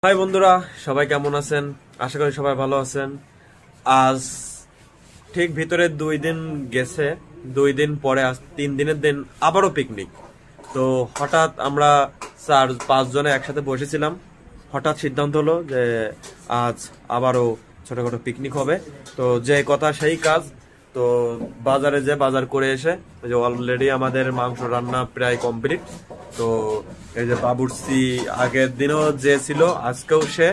High বন্ধুরা, সবাই কেমন আছেন? আশা করি সবাই ভালো আছেন। আজ ঠিক ভিতরে 2 দিন গেছে, 2 দিন পরে আজ 3 দিনের দিন আবারও পিকনিক। তো হঠাৎ আমরা 4-5 জনে একসাথে বসেছিলাম, হঠাৎ সিদ্ধান্ত হলো যে আজ আবারও ছোটখাটো পিকনিক হবে। তো যে কথা সেই কাজ। তো বাজারে যে বাজার করে এসে যে অলরেডি আমাদের মাংস রান্না প্রায় কমপ্লিট। তো এই যে বাবুর্চি আগের দিনও যে ছিল আজকেও সে।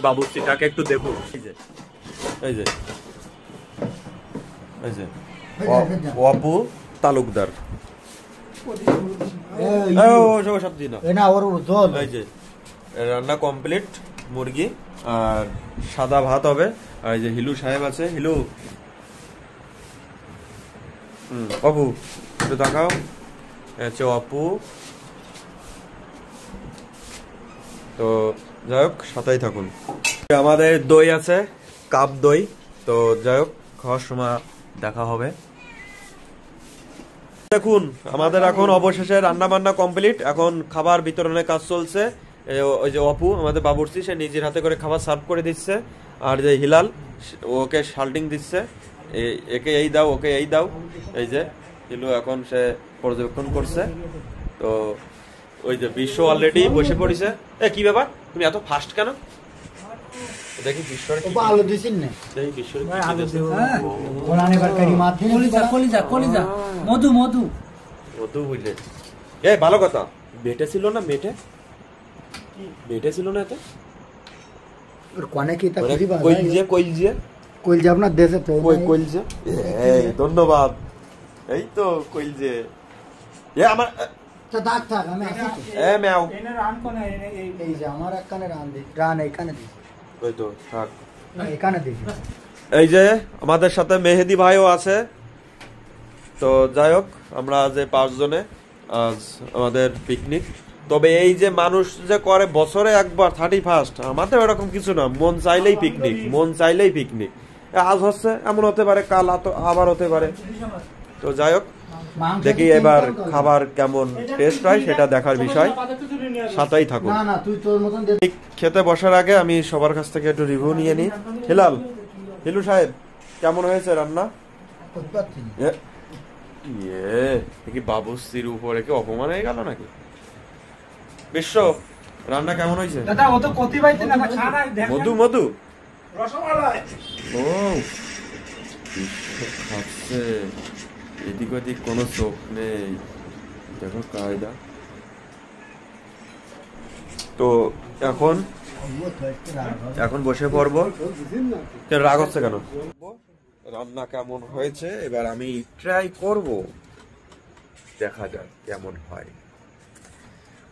বাবুর্চিটাকে একটু দেখুন, এই যে অপু তালুকদার, রান্না কমপ্লিট, মুরগি আর সাদা ভাত হবে। আর এই যে হিলু সাহেব আছে, হিলু অপু একটু দেখাও, আচ্ছা অপু। তো যাই হোক, সাথেই থাকুন। আমাদের দই আছে, কাপ দই। তো যাই হোক, খাওয়ার সময় দেখা হবে। দেখুন, আমাদের এখন অবশেষে রান্না বান্না কমপ্লিট, এখন খাবার বিতরণের কাজ চলছে। ওই যে অপু আমাদের বাবুর্চি, সে নিজের হাতে করে খাবার সার্ভ করে দিচ্ছে। আর যে হিলাল, ওকে শাল্টিং দিচ্ছে, একে এই দাও, ওকে এই দাও। এই যে হিলু এখন সে পর্যবেক্ষণ করছে। তো ওই যে বিশ্ব অলরেডি বসে পড়েছে। কি ব্যাপার, তুমি এত ফাস্ট কেন? দেখি বিশ্বর আলো দিছিস না, দেখি বিশ্বর মধু মধু মধু বুঝলে। ভালো কথা, বেটে ছিল না, মেটে ছিল না এতে আপনার দেশে তো কইলজে। ধন্যবাদ। এই তো কইলজে আমার দাগ থাক, আমি আসি তো। ম্যাও রান কোন এই যে আমার একখানে রান দি, রান এইখানে দি, ওই তো থাক না এখানে দি। এই যে আমাদের সাথে মেহেদি ভাইও আছে। তো যাই হোক, আমরা যে 5 জনে আজ আমাদের পিকনিক। তবে এই যে মানুষ যে করে বছরে একবার 31st, আমাদের এরকম কিছু না, মন চাইলেই পিকনিক, মন চাইলেই পিকনিক। আজ হচ্ছে, এমন হতে পারে কাল আবার হতে পারে। তো যাই হোক, দেখি এবার খাবার কেমন টেস্ট হয় সেটা দেখার বিষয়, সাথেই থাকুন। খেতে বসার আগে আমি সবার কাছ থেকে একটু রিভিউ নিয়ে নিই। হিলু সাহেব, কেমন হয়েছে রান্না? কি বাবুর্চির উপরে কি অপমান হয়ে গেল নাকি? বিশ্ব, রান্না কেমন হয়েছে? মধু মধু ও খাচ্ছে, এদিক ওদিক কোনো চোখ নেই, দেখো কায়দা। তো এখন বসে পড়বো। রাগ হচ্ছে কেন? রান্না কেমন হয়েছে এবার আমি ট্রাই করব, দেখা যাক কেমন হয়।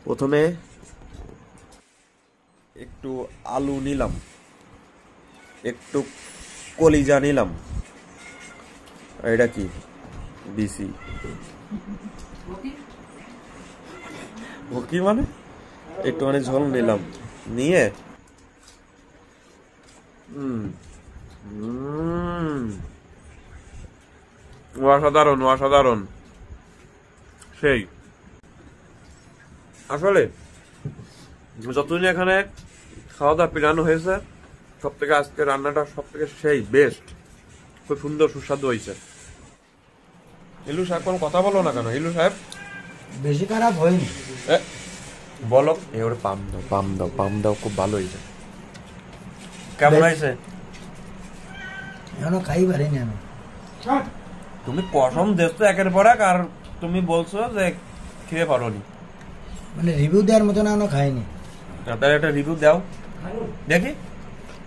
প্রথমে একটু আলু নিলাম, একটু কলিজা নিলাম, এটা কি বিসি কি মানে একটু মানে ঝোল নিলাম, নিয়ে অসাধারণ অসাধারণ সেই। আসলে যতদিন এখানে খাওয়া দাওয়া প্ল্যান হয়েছে, সব থেকে আজকে রান্নাটা সব থেকে সেই বেস্ট, খুব সুন্দর সুস্বাদু হয়েছে। হিলু সাহেব কোনো কথা বলো না কেন? হিলু সাহেব বেশি খারাপ হয়নি, বলো। এবারে পাম দাও, খুব ভালো হয়েছে। কেমন হয়েছে? এখনো খাই পারিনি আমি। তুমি কসম দেখছো একের পর এক, আর তুমি বলছো যে খেয়ে পারোনি, মানে রিভিউ দেওয়ার মতো এখনো খাইনি। তাহলে একটা রিভিউ দাও দেখি,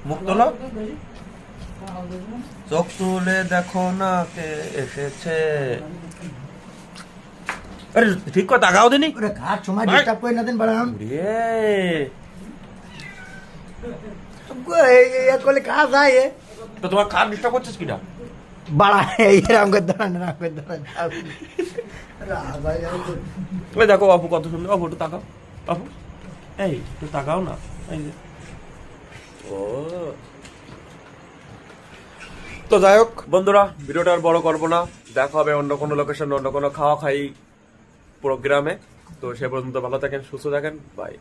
মুখ তোলো, চোখ তুলে দেখো না কে এসেছে। আরে ঠিক কথা, তাকাও দিনি, ঘাট সময় ডিস্টার্ব করে না দেন বাড়ান করলে কাজ হয়। তো তোমার খাট ডিস্টার্ব করছিস কিনা? বাড়া এরকম করে দাঁড়ান, দেখো অপু কত সুন্দর। অপু একটু তাকাও, অপু এই একটু তাকাও না। এই যে ও। তো যাই হোক বন্ধুরা, ভিডিওটা আর বড় করবো না, দেখা হবে অন্য কোনো লোকেশন, অন্য কোনো খাওয়া খাই প্রোগ্রামে। তো সে পর্যন্ত ভালো থাকেন, সুস্থ থাকেন, বাই।